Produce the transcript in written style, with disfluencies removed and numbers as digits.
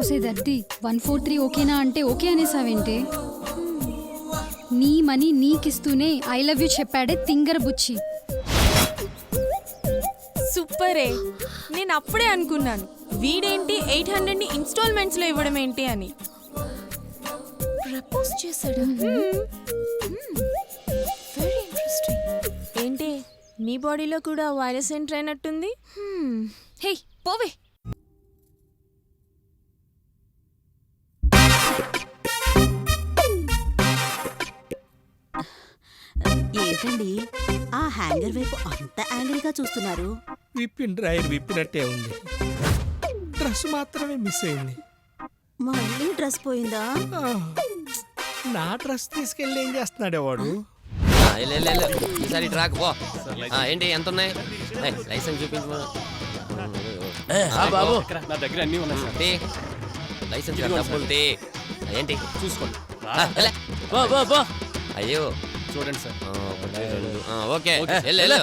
ఒసే దర్ది 143 ఓకేనా అంటే ఓకే అనేసావేంటి? నీ మనీ నీకిస్తూనే ఐ లవ్ యూ చెప్పాడే తింగర బుచ్చి. సూపరే. నేను అప్పుడే అనుకున్నాను వీడేంటి 800ని ఇన్స్టాల్మెంట్స్లో ఇవ్వడం ఏంటి అని. ప్రపోజ్ చేశాడు. Very interesting. ఏంటి నీ బాడీలో కూడా వైరస్ ఎంటర్ అయినట్టుంది. హే పోవే. ఏంటండి ఆ హ్యాంగర్ వైపు అంత యాంగిల్గా చూస్తున్నారు? విప్పిన డ్రైర్ విప్పినట్టే ఉంది, డ్రెస్ మాత్రమే మిస్ అయింది. మళ్ళీ డ్రెస్ పోయిందా? ఆ, నా డ్రెస్ తీసుకెళ్ళి ఏం చేస్తున్నాడే వాడు? ఈసారి ట్రాక్ పో. ఏంటి ఎంత ఉన్నాయి? లైసెన్స్ చూపించు బాబు, నా దగ్గర అన్నీ ఉన్నాయి. లైసెన్స్ డబ్బులు ఏంటి చూసుకోండి. అయ్యో చూడండి సార్. ఓకే వెళ్ళు